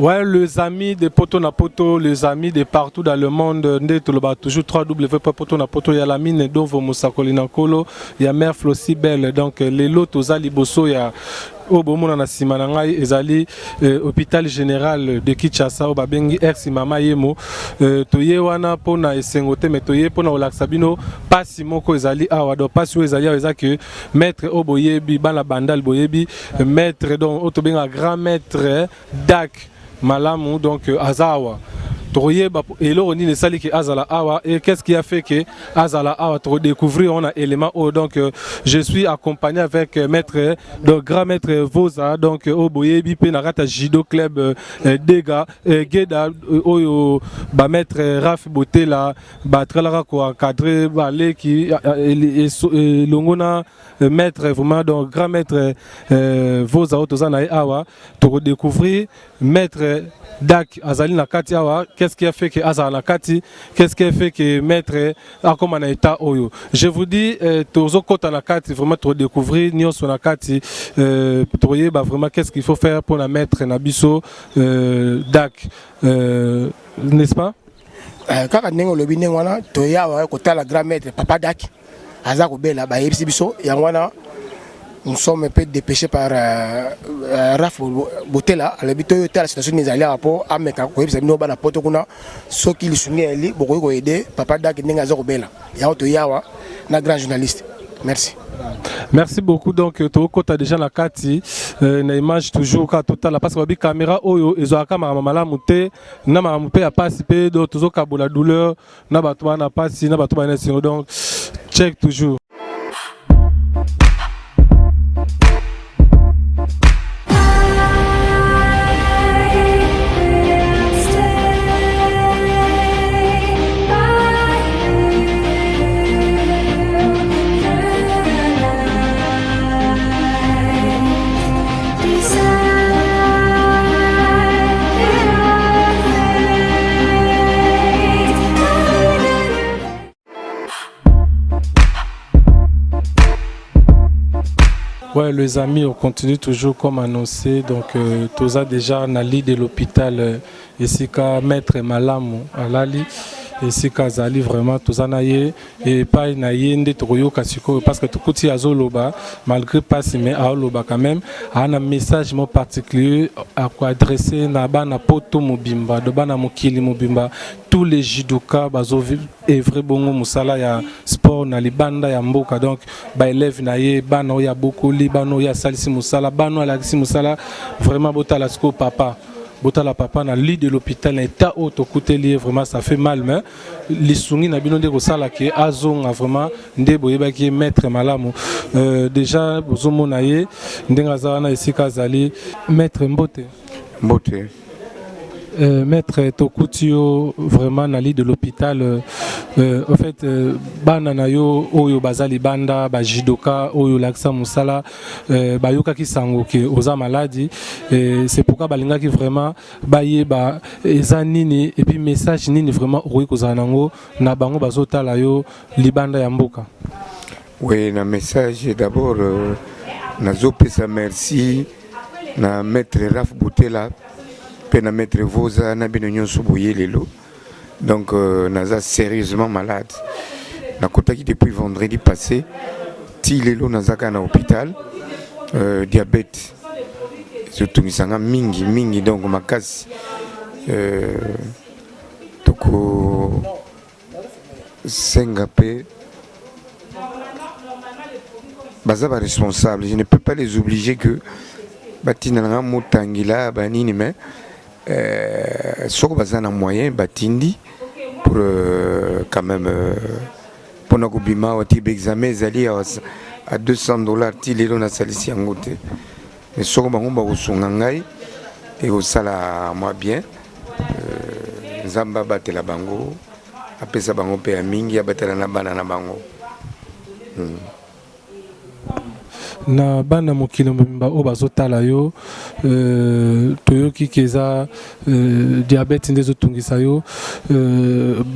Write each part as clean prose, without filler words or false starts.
Ouais, les amis de Poto na Poto, les amis de partout dans le monde, toujours 3W na Poto, il y a la mine d'Ovo Moussakolina Kolo, il y a Mère Flossi Belle, donc les lots aux Aliboso, il y a Obomona na Simanangai, ezali hôpital général de Kinshasa, Obabengi ex mama yemo, toye wana pona esengote, mais toye pona olaksabino, pas simoko ezali awado, pas si ezali aweza que maître Oboyebi, bana bandal Boyebi, maître donc otobenga grand maître Dak. Malamu donc Azawa. Et là on dit que Azala Awa et qu'est-ce qui a fait que Azala Awa pour découvrir on a élément donc je suis accompagné avec maître donc grand maître Voza donc Oboyebi Penarata Jido Club Dega Geda Oyo ba maître Raf Botela ba tralara ko encadré balé qui longona maître vraiment donc grand maître Voza Otozana Awa pour découvrir maître Dak Azali Nakati Awa. Qu'est-ce qui a fait que Azali Nakati? Qu'est-ce qui a fait que maître Akomana Eta Oyo? Je vous dis, Tozo Kota Nakati, vraiment pour découvrir Nyos Nakati, vraiment qu'est-ce qu'il faut faire pour la maître Nabiso Dak, n'est-ce pas? Quand on est au lobby, on a la grand maître Papa Dak, Azako Bela, Baïbisibiso, Yangwana. Nous sommes un peu dépêchés par Raf Botela, à l'habitude de la situation des alliés à rapport à Meka, qui est venu à Potokuna, ceux qui le soutenaient, beaucoup ont aidé, Papa Dak et Nengazo Bela. Yaoto Yawa, un grand journaliste. Merci. Merci beaucoup. Donc, tu as déjà la Kati, une image toujours totale. Parce que la caméra, ils ont la caméra, la montée, na ma montée a participé, donc toujours la douleur, na batouba na passi, na batouba na sino. Donc, check toujours. Ouais, les amis, on continue toujours comme annoncé. Donc, tous a déjà dans lit de l'hôpital ici qu'à Maître Malamu à Lali. Ici qu'à Zali vraiment tous en aïe et pas une aïe de Toyo Kasiko parce que tout côté à Zoloba malgré pas si mais à Zoloba quand même a un message mon particulier à quoi adresser na bana poto mobimba de bana mokili mobimba tous les judoka bazo et vrai bongo musala ya sport na libanda ya mboka donc ba élève na ye bana ya beaucoup libano ya salisi musala bano alexis musala vraiment botala sko papa Botala papa na lit de l'hôpital état auto côté lié vraiment ça fait mal mais les sungi na bino de sala qui azon a vraiment ndé boyeba qui maître malamu déjà bozomo na ye ndenga zana ici kazali maître Mbote maître Tokutio vraiment na lit de l'hôpital en fait bana na yo oyo bazali banda ba jidoka oyo laksa musala bayoka ki sango ke oza maladie c'est pourquoi balinga ki vraiment baye ba ezanini et puis message nini vraiment oyi kozana nango na bango bazotala yo libanda ya mboka. Oui, na message d'abord nazopesa merci na maître Raf Botela na maître Voza na binonyo soboye lelo donc naza sérieusement malade na kotaki depuis vendredi passé ti lelo nazaka na hôpital diabète surtout misanga mingi donc makasi toko sengape baza ba responsable je ne peux pas les obliger que batina nga motangila banini mais soko bazana moyen batindi pour quand même pour na kubima wati examen zali à $200 ti lelo na salisi yango te mais soko bango ba kosunga ngai et au sala moi bien nzamba batela bango apesa bango pe mingi abatela na bana na bango na bana mokili mobimba oyo bazotala yo toyoki keza diabète nde ezotungisa yo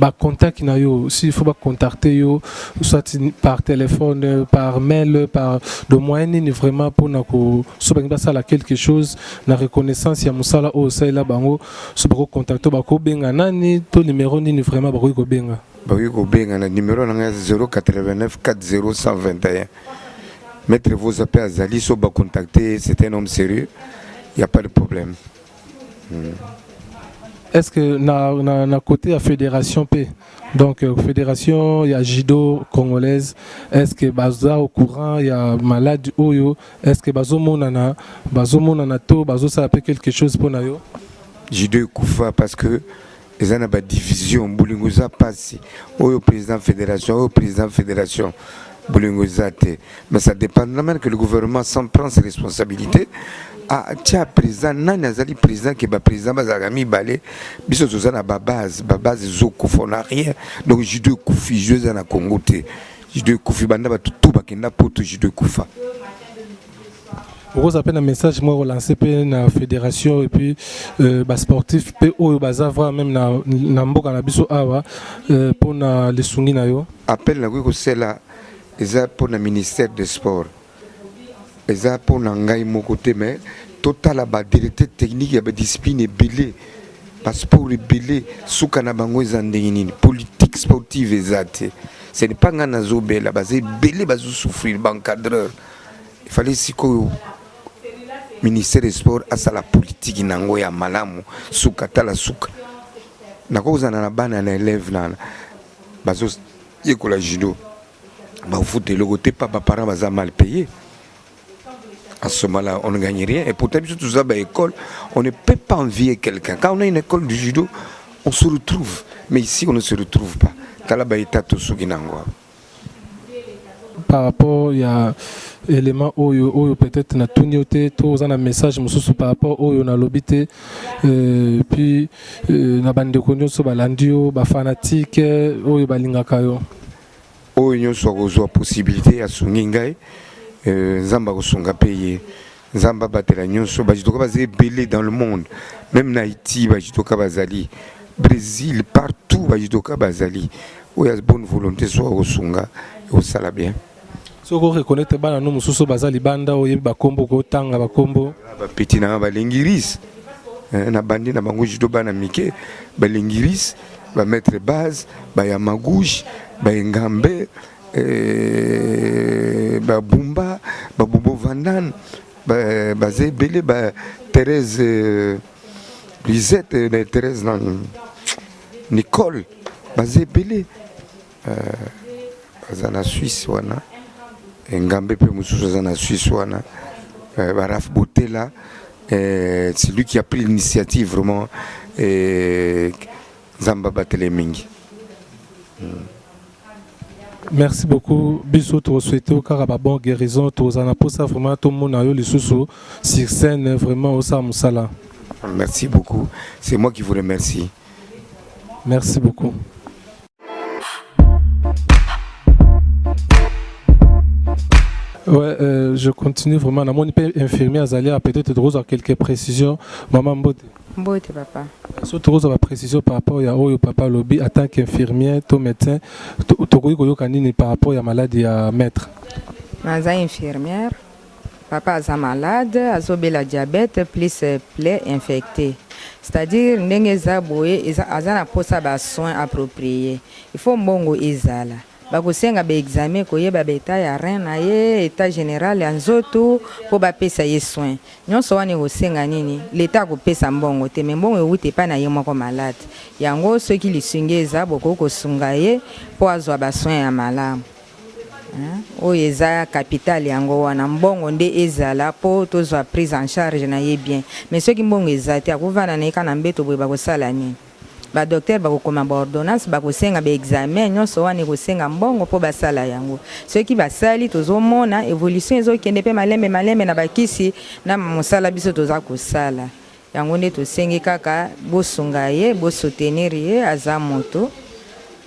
bacontact na yo s'il faut bacontacter yo soit par téléphone par mail par de moyen nini vraiment mpona so balingi basala quelque chose na reconnaissance ya mosala oyo osalela bango so bakocontacte bakobenga nani to numéro nini vraiment bakoki kobenga na numéro na 089 40 121. Maître vos appels à Zali, so ba contacter, c'est un homme sérieux, il n'y a pas de problème. Est-ce que na côté à fédération P, donc fédération il y a judo congolaise, est-ce que baza au courant il y a malade oyo, est-ce que bazo monana to bazo ça appelle quelque chose pour nayo? Judo kufa parce que ils ont une division Boulingoza passé au président fédération Boulingoza, mais ça dépend même que le gouvernement s'en prend ses responsabilités. Ah tiens président nani azali président qui ba président bazagami balé biso tozana ba base zoko fona rien donc judo kufi jeux na Congo te judo kufi banda ba tout bakenda poto judo kufa. Vous avez un message moi relancé par la fédération et puis sportif au bazava même na mboka na biso awa pour na les sungi na yo appel na ko sela eza pour le ministère des sports eza pour na ngai moko te mais total ba directeur technique ya ba discipline belé passeport belé suka na bango eza ndenge nini politique sportive ezate ce n'est pas ngana zobela bazé belé bazo souffrir bancadreur il fallait siko ministère des sports à la politique nango ya malamu suka tala suka nakoza na bana na élève na bazo yekola judo ba foot le côté pas parents baza mal payés à ce moment-là on ne gagne rien et pourtant tout ça école on ne peut pas envier quelqu'un quand on a une école de judo on se retrouve mais ici on ne se retrouve pas tala ba état to suginango par rapport il y a élément oyo peut-être na tunioté tous un message mususu par rapport oyo na lobité puis na bande konyo so balandio ba fanatique oyo balingaka yo oyo so kozwa possibilité ya sungingai nzamba kosunga payer nzamba batela nyonso bajitoka bazé belé dans le monde même na Haïti bajitoka bazali Brésil partout bajitoka bazali oyo bonne volonté so kosunga au sala bien. So ko reconnaître bana no mususu bazali banda oyebi bakombo ko tanga bakombo bapeti na balengiris na bandi na bango judo bana mike balengiris ba mettre base ba yamagouche ba ngambe ba bumba ba bubo vandan ba zebele ba Thérèse Lisette Thérèse Nicole ba zebele bazana Suisse wana Ngambe pe mususu na Suisse wana Baraf Botela c'est lui qui a pris l'initiative vraiment Zamba Batele Mingi. Merci beaucoup biso to souhaiter au caraba bon guérison to zana pour ça vraiment tout monde na yo lisusu sur scène vraiment au sa musala. Merci beaucoup, c'est moi qui vous remercie. Merci beaucoup. Ouais, je continue vraiment. Mon infirmière Azalia peut-être avoir quelques précisions. Maman Mbote. Mbote papa. Surtout avoir précision par rapport à Oyo papa lobby en tant qu'infirmière, ton médecin, par rapport à la maladie à maître. Maza infirmière. Papa a malade, a la diabète plus plaie infectée. C'est-à-dire n'engeza boye azana posa ba soins appropriés. Il faut mbongo ezala. Bakosenga ba examen koyeba beta ya rein na ye état général ya nzoto po ba pesa ye soin nyonso wana kosenga nini l'état ko pesa mbongo te mbongo ewute pa na ye moko malade yango soki lisungi eza boko kosunga ye po azwa ba soin ya malamu oyo eza capital yango wana mbongo nde ezala po tozwa prise en charge na ye bien mais soki mbongo eza te akovana na ye kana mbeto boye bakosala nini ba docteur bakokoma ba ordonnance bakosenga ba examen nyonso wana kosenga mbongo po basala yango soki basali tozomona évolution ezokende pe malembe na bakisi na mosala biso toza kosala yango nde tosengi kaka bosunga ye bosoutenir ye aza moto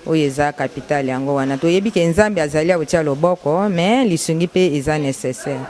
oyo eza capital yango wana toyebi ke nzambe azali akotia loboko mais lisungi pe eza nécessaire.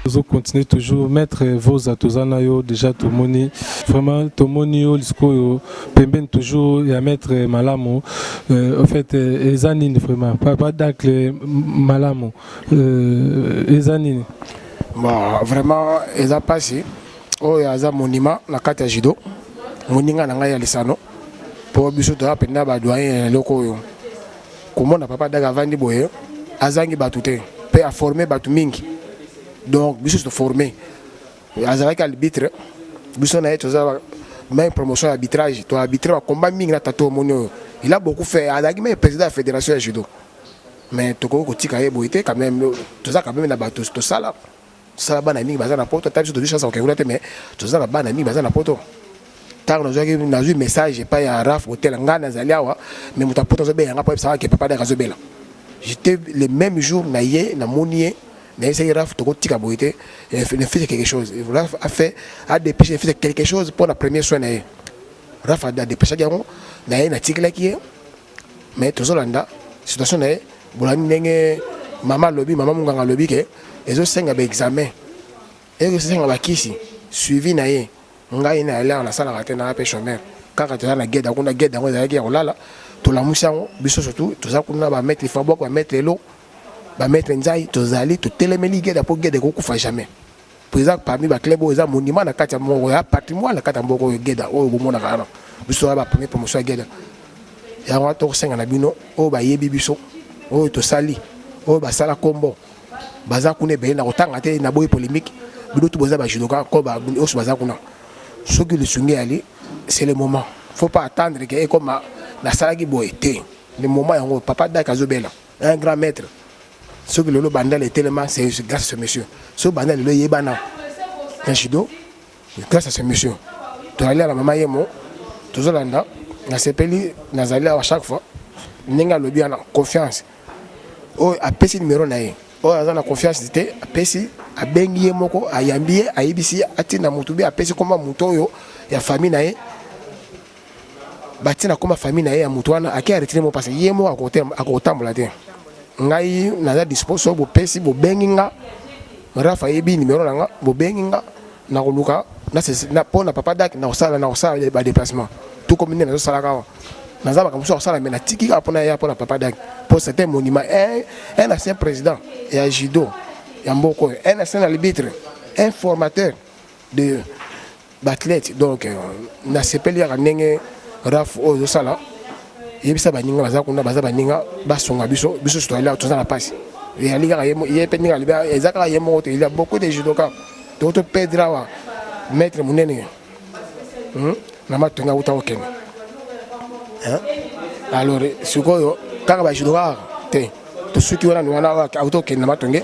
Vous continuez toujours mettre vos atozana yo déjà tout moni vraiment tout moni yo lisko pemben toujours et à mettre malamo en fait ezanine vraiment pas d'acle malamo ezanine bon vraiment eza passé oh yaza monument na kati ya judo moninga na ngai ya lisano po biso to apenda ba doyen loko yo komona papa daga vandi boye azangi batu te pe a former batu mingi donc biso se former azalaki arbitre biso na yeto za même promotion arbitrage to arbitrer wa combat mingi na tato monio il a beaucoup fait azalaki même président de la fédération de judo mais toko ko tika ye boité quand même to za quand même na bato to sala sala bana mingi bazana poto tabiso to biso sa ko te mais to za bana mingi bazana poto tant nous avons eu message pas ya Raf hôtel ngana zaliawa mais muta poto zo be yanga pa ça que papa da razobela j'étais le même jour na ye na monier mais c'est Raf to tika boité il fait quelque chose Raf a dépêché fait quelque chose pour la première soin na ye Raf a dépêché garon na ye na tikla ki mais to zolanda situation na ye bolani ndenge mama lobi mama munganga lobi ke ezo senga ba examen et que senga ba kisi suivi na ye ngai na ala na sala ka na pe chômeur kaka to na geda kuna geda ngo za ki olala to la musango biso surtout to za kuna ba mettre fa boko ba mettre lo ba mettre nzai to zali to telemeli geda po geda ko kufa jamais président parmi ba club oza monument na kati ya mongo ya patrimoine na kati ya mboko geda o bo mona kana biso ba premier promotion geda ya wa to senga na bino o ba yebi biso o to sali o ba sala kombo baza kuna be na kotanga te na boy polémique bido to boza ba judoka ko ba o so baza kuna ce que le sungi ali c'est le moment faut pas attendre que comme la salagi boité le moment yango papa da kazobela un grand maître ce que le bandal est tellement c'est grâce à ce monsieur ce bandal le yebana un judo grâce à ce monsieur to aller à la maman yemo to zolanda na sepeli nazali à chaque fois ninga lobi ana confiance o apesi numéro na ye o azana confiance c'était apesi abengi ye moko ayambi ayibisi atina mutubi apesi koma muto yo ya famille na ye batina koma famille na ye ya mutu wana aki arrêter mo parce ye mo akotambola te ngai naza disposo bo pesi bo bengi nga Rafa yebi numéro nanga bo bengi nga na koluka na pona papa dak na osala ba déplacement tout comme ni na sala ka naza ba kamso osala mais na tiki ka pona ya pona papa dak pour c'était monument un ancien président et à judo Yamboko, un ancien arbitre, un formateur de d'athlètes. Donc, na sepeli ya nenge Raf o sala. Yebisa baninga bazakuna bazabaninga basonga biso to ala to na passe. Et aliga yepe ninga liba ezaka yemo il y a beaucoup de judoka. Toto Pedrawa maître munene. Na matonga uta okene. Alors, sukoyo kaka ba judoka te. To suki wana wana auto okene na matonge.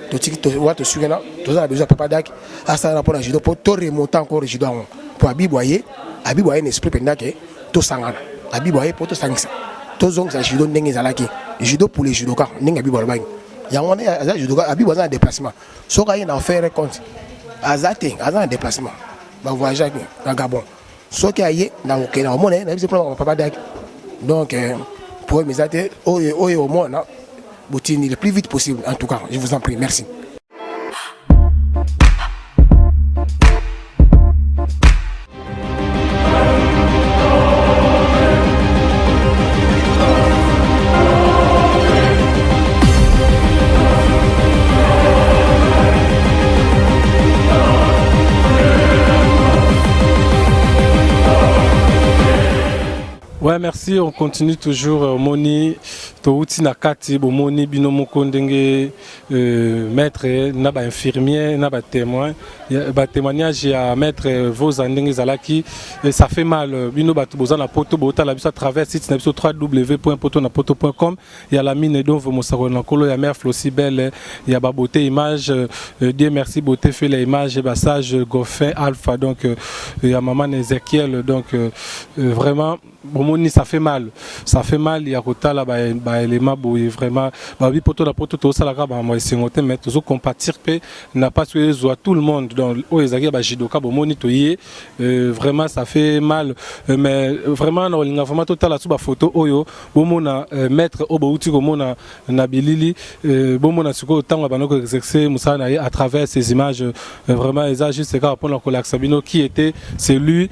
To watu sugena to za besoin papa dak asa na pona judo pour to remonter encore judo pour abiboyer un esprit pendake to sangana abiboyer pour to sangisa to zong sa judo ndenge zalaki judo pour les judoka ndenge abiboyer bang yango na za judoka abiboyer na déplacement so ka na faire compte azate azana déplacement ba voyage na Gabon so ki aye na okena o mona na biso papa dak donc pour mes até au mona Boutini le plus vite possible, en tout cas, je vous en prie, merci. Ouais, merci. On continue toujours. Moni, Touti Nakati, Moni, Binomo Kondenge, maître, naba infirmier, naba témoin, témoignage à maître vos andenge zalaki. Ça fait mal. Bino Batouboza na poto, bota la à travers site www.potonapoto.com. Il y a la mine dont vous m'osarona kolo, il y a mère Flossi Belle, il y a beauté image. Dieu merci, beauté fait les images, sage Goffin Alpha. Donc, il y a maman Ezekiel. Donc, vraiment, moni ça fait mal il y a kota là ba élément boye vraiment ba bi poto la poto to sala ka ba moi singote mais to compatir pe n'a pas tué tout le monde donc o ezaki ba jidoka bo moni to yé vraiment ça fait mal mais vraiment na linga vraiment total la ba photo oyo bo mona maître obo uti ko mona na bilili bo mona siko tanga banoko exercer musana à travers ces images vraiment eza juste ka pour la Sabino qui était celui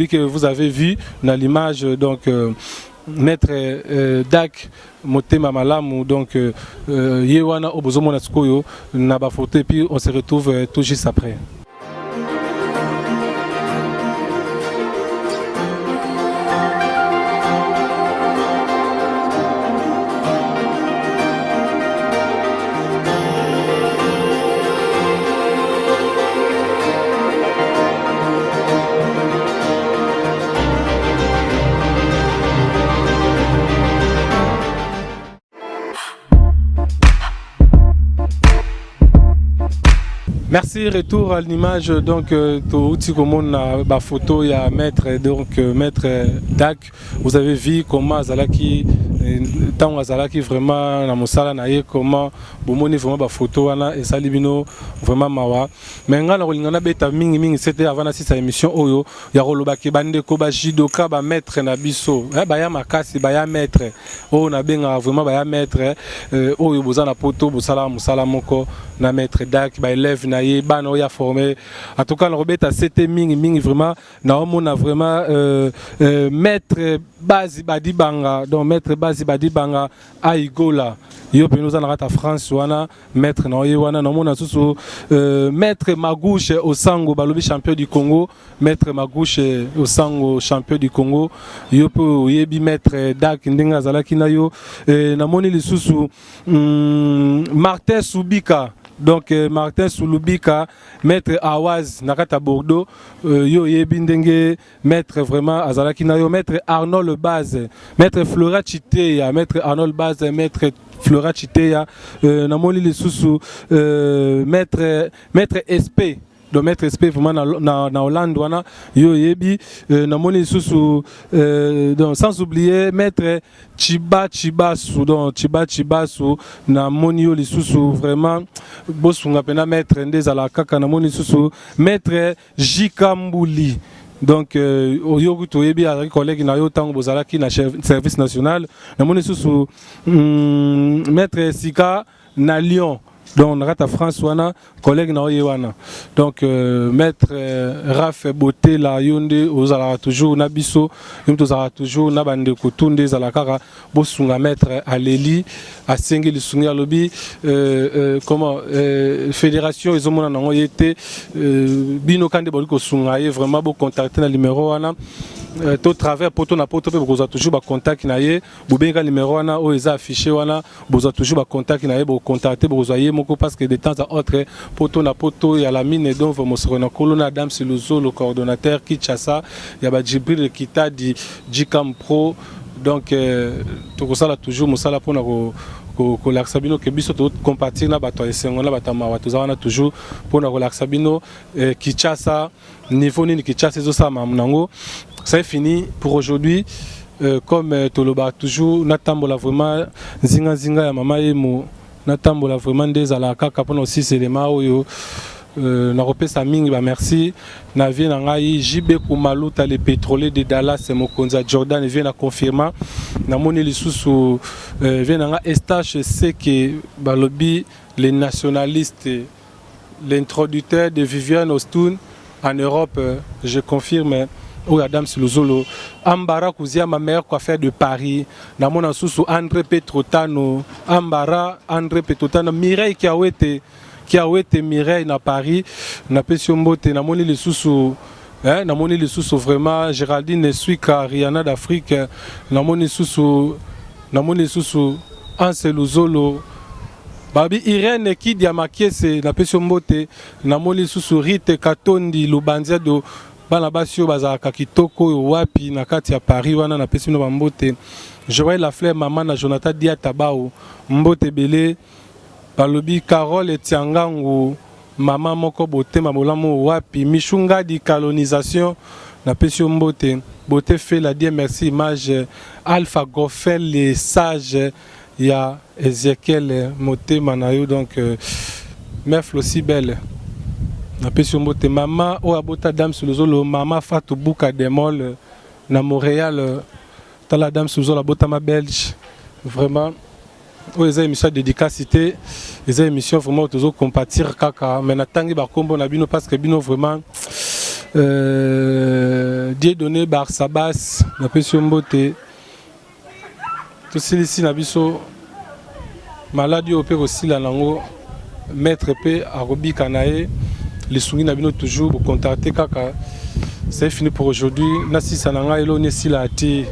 que vous avez vu dans l'image donc Maître Dak Motema Malamu donc Yewana Obozomo Natsukoyo n'a pas photo et puis on se retrouve tout juste après. Merci, retour à l'image donc tout comme la photo il y a maître donc maître Dak, vous avez vu comment Azalaki tant Azalaki vraiment na mosala na ye comment bomoni vraiment ba photo wana et salibino vraiment mawa mais ngala kolingana beta mingi c'était avant na sa émission oyo ya koloba ke bande ko ba jidoka ba maître na biso ba ya makasi ba ya maître o na benga vraiment ba ya maître oyo bozana poto bosala musala moko na maître Dak ba élève na ye bana oya formé en tout cas na robeta c'était mingi vraiment na on a vraiment maître base badi banga donc maître base badi banga aigola yo pe nous en rata France wana maître na oye wana na mona susu maître Magouche au sango balobi champion du Congo maître Magouche au sango champion du Congo yo pe yebi maître Dak ndinga zalaki na yo na moni li susu Martin Soubika. Donc Martin Soulubika, maître Awaz Nakata Bordeaux, yo yebindenge maître vraiment Azalaki Nayo, maître Arnold Baz, maître Flora Chiteya, maître Arnold Baz, maître Flora Chiteya, namoli les sous maître SP. Donc maître SP vraiment na Hollande wana yo yebi na moni susu donc sans oublier maître Chibasu donc Chibasu na moni yo lisusu vraiment bosunga pena maître ndezala kaka na moni susu maître Jikambouli. Donc oyo to yebi avec collègue na yo tango bozalaki na service national na moni susu maître Sika na Lyon. Donc on a France wana collègue na wana donc maître Raf Beauté la yonde ozala toujours na biso ozala toujours na bande kutunde zala kaka bosunga maître Aleli asengi lisungi alobi comment fédération ezomona nango yete bino kande boliko sunga ye vraiment bo contacter na numéro wana tout travers poto na poto pe boza toujours ba contact na ye bobenga numéro wana o eza affiché wana boza toujours ba contact na ye bo contacter boza ye moko parce que de temps à autre poto na poto ya la mine donc mosoro na kolona Adam Siluzo le coordonnateur Kinshasa ya ba Djibril Kita di Jikam Pro donc to sala toujours mosala pona ko relaxa bino ke biso to compatir na bato esengo na batama bato zawana toujours pona relaxa bino Kinshasa niveau ni Kinshasa zo sa mamunango. C'est fini pour aujourd'hui. Comme Toloba toujours, natambola vraiment zinga ya mama emo, natambola vraiment des alaka kapona aussi c'est les maoyo. Na repesa mingi ba merci. Na vie na ngai JB Kumaluta le pétrolier de Dallas Mokonza Jordan vient à confirmer. Na moni lisusu vient na Estache c'est que balobi les nationalistes l'introducteur de Viviane Ostoun en Europe, je confirme. Ou Adam Siluzolo, Ambara Kouzia, ma meilleure coiffeur de Paris, Namona Soussou, André Petrotano, Ambara, André Petrotano, Mireille qui a été Mireille na Paris, na Pessiombote, Namoni les Soussou, Namoni les Soussou vraiment, Géraldine Suika, Rihanna d'Afrique, Namoni Soussou, Anseluzolo, Babi Irène qui diamakiese, na Pessiombote, Namoni Soussou, Rite Katondi, Lubanzia do. Bana basio bazaka kitoko wapi na kati ya Paris wana na pesi no bambote Joël la fleur maman na Jonathan Diatabao mbote belé balobi Carole Etiangangu maman moko bote mabolamu wapi Michunga di colonisation na pesi mbote beauté fait la dire merci image Alpha Gofel les sages il y a Ezekiel Motema na yo donc mère aussi belle na pesi mbote maman o abota dame sulozolo maman Fatou Bouka Demol na Montréal la dame sulozolo abota ma belge vraiment les émissions de dédicacité, les émissions vraiment toujours compatir kaka mais natangi ba kombo na bino parce que bino vraiment Dieu donné bar sabas na pesio mbote tout ceci na biso maladie au père aussi la lango maître p arobi kanae les souris na bino toujours pour contacter kaka c'est fini pour aujourd'hui nasi sananga elo nesi la ti